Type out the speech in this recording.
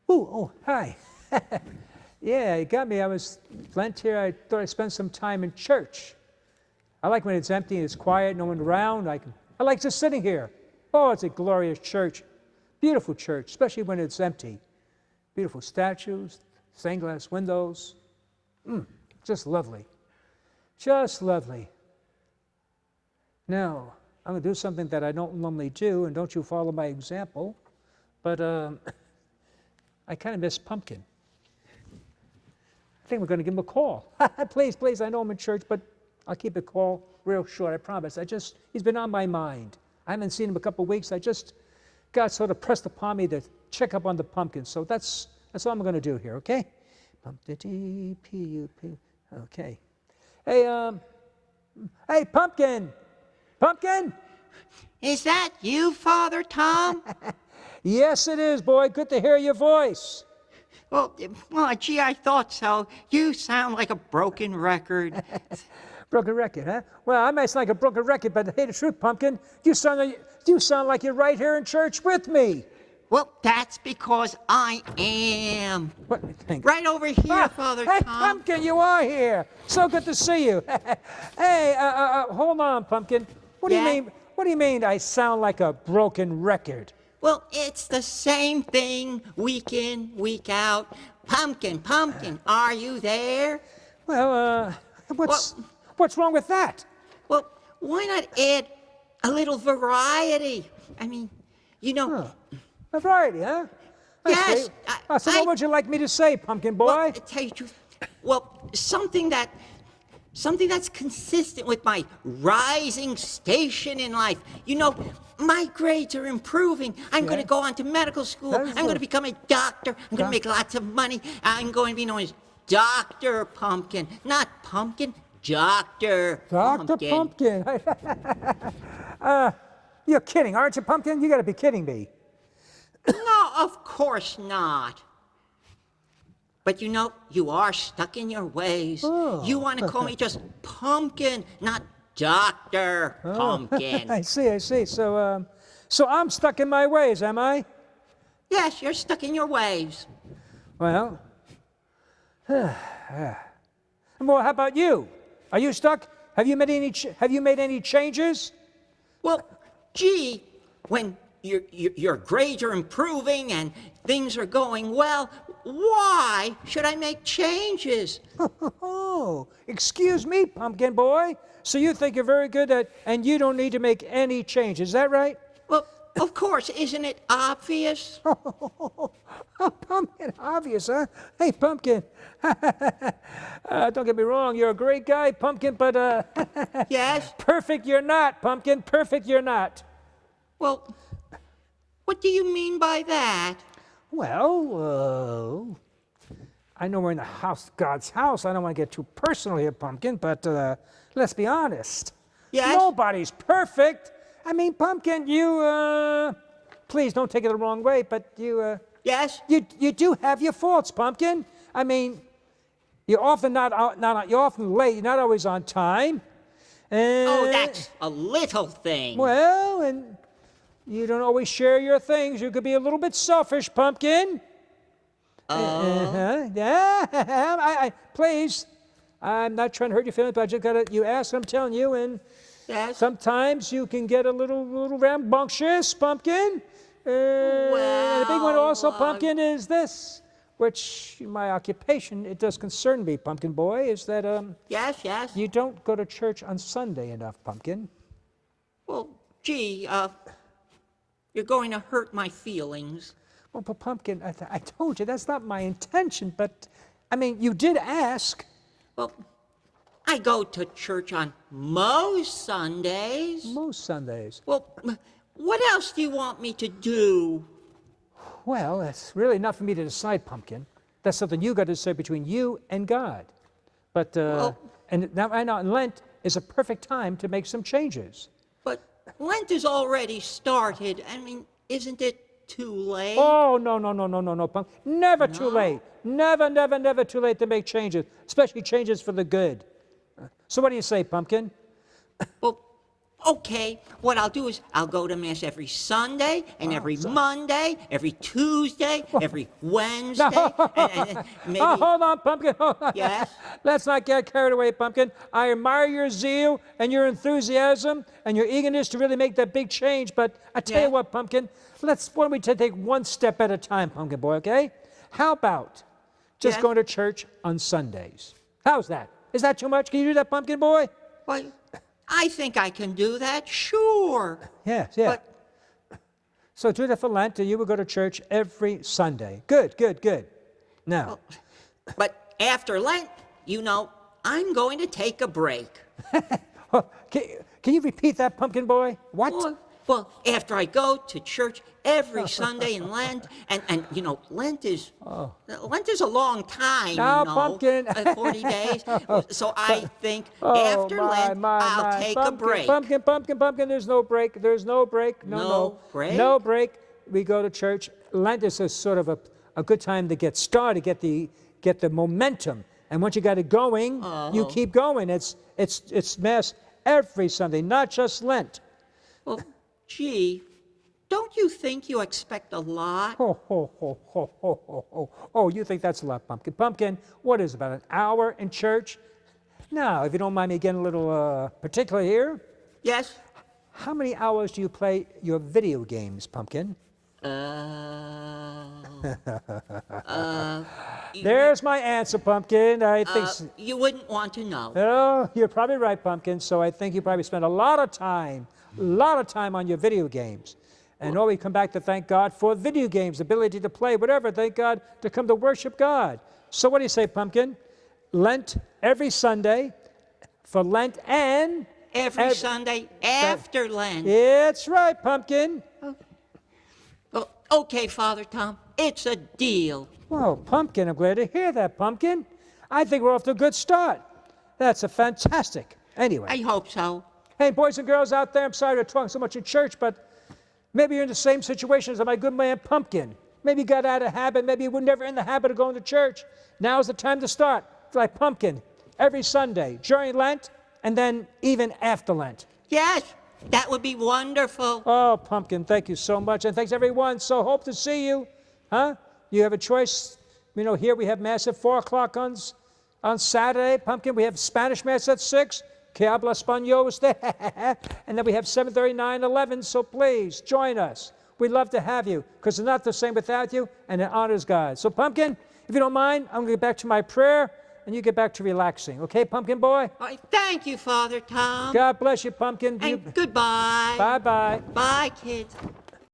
Ooh, oh, hi. Yeah, you got me. I was Lent here. I thought I'd spend some time in church. I like when it's empty and it's quiet, no one around. I like just sitting here. Oh, it's a glorious church. Beautiful church, especially when it's empty. Beautiful statues, stained glass windows. Just lovely. Just lovely. Now, I'm going to do something that I don't normally do, and don't you follow my example, but I kind of miss Pumpkin. I think we're going to give him a call. Please, I know I'm in church, but I'll keep the call real short, I promise. He's been on my mind. I haven't seen him a couple of weeks. God sort of pressed upon me to check up on the pumpkin. So that's all I'm going to do here, okay? P-U-P. Okay. Hey, Pumpkin! Pumpkin? Is that you, Father Tom? Yes, it is, boy. Good to hear your voice. Well, gee, I thought so. You sound like a broken record. Broken record, huh? Well, I might sound like a broken record, but hey, the truth, Pumpkin, you sound like you're right here in church with me. Well, that's because I am. What? Right over here, Father Hey, Tom. Pumpkin, you are here. So good to see you. Hey, hold on, Pumpkin. What do you Yeah? mean? What do you mean? I sound like a broken record? Well, it's the same thing week in, week out. Pumpkin, are you there? Well, what's wrong with that? Well, why not add a little variety? I mean, you know. Huh. A variety, huh? I Yes, see. So what would you like me to say, Pumpkin boy? Well, to tell you the truth, well, something that's consistent with my rising station in life. You know, my grades are improving. I'm going to go on to medical school. I'm going to become a doctor. I'm going to make lots of money. I'm going to be known as Dr. Pumpkin. Not Pumpkin, Dr. Dr. Pumpkin. You're kidding, aren't you, Pumpkin? You got to be kidding me. No, of course not. But you know, you are stuck in your ways. Oh. You want to call me just Pumpkin, not Dr. Pumpkin. I see. So I'm stuck in my ways, am I? Yes, you're stuck in your ways. Well, well, how about you? Are you stuck? Have you made any changes? Well, gee, when your grades are improving and things are going well, why should I make changes? Oh, excuse me, Pumpkin boy. So you think you're very good and you don't need to make any changes, is that right? Well, of course, isn't it obvious? Pumpkin, obvious, huh? Hey, Pumpkin. Don't get me wrong, you're a great guy, Pumpkin, but Yes? perfect you're not, Pumpkin. Perfect you're not. Well, what do you mean by that? Well, I know we're in the house, God's house. I don't want to get too personal here, Pumpkin, but let's be honest. Yes? Nobody's perfect. I mean, Pumpkin, you, please don't take it the wrong way, but you, Yes? you do have your faults, Pumpkin. I mean, you're often you're often late. You're not always on time. Oh, that's a little thing. Well, and you don't always share your things. You could be a little bit selfish, Pumpkin. Yeah. Please, I'm not trying to hurt your feelings, but I just you ask, I'm telling you, and Yes? sometimes you can get a little rambunctious, Pumpkin. And the big one also, Pumpkin, is this, which in my occupation, it does concern me, Pumpkin boy, is that Yes? you don't go to church on Sunday enough, Pumpkin. Well, gee, you're going to hurt my feelings. Well, but Pumpkin, I told you, that's not my intention, but, I mean, you did ask. Well, I go to church on most Sundays. Most Sundays. Well, what else do you want me to do? Well, that's really not for me to decide, Pumpkin. That's something you got to decide between you and God. But, and now, right now, in Lent is a perfect time to make some changes. But Lent has already started. I mean, isn't it too late? Oh, no, Pumpkin. Never too late. Never too late to make changes, especially changes for the good. So what do you say, Pumpkin? Well, Okay, what I'll do is I'll go to Mass every Sunday and every Monday, every Tuesday, every Wednesday, and maybe... Oh, hold on, Pumpkin. Hold on. Yes? Let's not get carried away, Pumpkin. I admire your zeal and your enthusiasm and your eagerness to really make that big change. But I tell Yeah? you what, Pumpkin, why don't we take one step at a time, Pumpkin boy, okay? How about just Yeah? going to church on Sundays? How's that? Is that too much? Can you do that, Pumpkin boy? Well, I think I can do that, sure. Yes, yeah. But So do that for Lent, and you will go to church every Sunday. Good, good, good. Now, But after Lent, you know, I'm going to take a break. oh, can you repeat that, Pumpkin boy? What? Well, after I go to church every Sunday in Lent, and you know, Lent is a long time, Now, you know, Pumpkin. 40 days. So I think Oh, after Lent, I'll take a break. Pumpkin, there's no break. There's no break. No break? No break. We go to church. Lent is a sort of a good time to get started, get the momentum. And once you got it going, you keep going. It's Mass every Sunday, not just Lent. Well, gee, don't you think you expect a lot? Oh, you think that's a lot, Pumpkin. Pumpkin, what is about an hour in church? Now, if you don't mind me getting a little particular here, Yes? how many hours do you play your video games, Pumpkin? There's my answer, Pumpkin. I think. You wouldn't want to know. Oh, you're probably right, Pumpkin. So I think you probably spend a lot of time on your video games. And always come back to thank God for video games, the ability to play, whatever. Thank God to come to worship God. So what do you say, Pumpkin? Lent every Sunday for Lent and... Every Sunday after Lent. It's right, Pumpkin. Well, okay, Father Tom, it's a deal. Well, Pumpkin, I'm glad to hear that, Pumpkin. I think we're off to a good start. That's a fantastic. Anyway. I hope so. Hey, boys and girls out there, I'm sorry to talk so much in church, but maybe you're in the same situation as my good man Pumpkin. Maybe you got out of habit. Maybe you were never in the habit of going to church. Now's the time to start. It's like Pumpkin, every Sunday, during Lent, and then even after Lent. Yes, that would be wonderful. Oh, Pumpkin, thank you so much. And thanks, everyone. So hope to see you. Huh? You have a choice. You know, here we have Mass at 4 o'clock on Saturday. Pumpkin, we have Spanish Mass at 6. Que habla español usted? And then we have 7:30, 9, 11. So please join us. We'd love to have you because it's not the same without you, and it honors God. So, Pumpkin, if you don't mind, I'm going to get back to my prayer, and you get back to relaxing. Okay, Pumpkin boy? All right, thank you, Father Tom. God bless you, Pumpkin. And goodbye. Bye-bye. Bye, kids.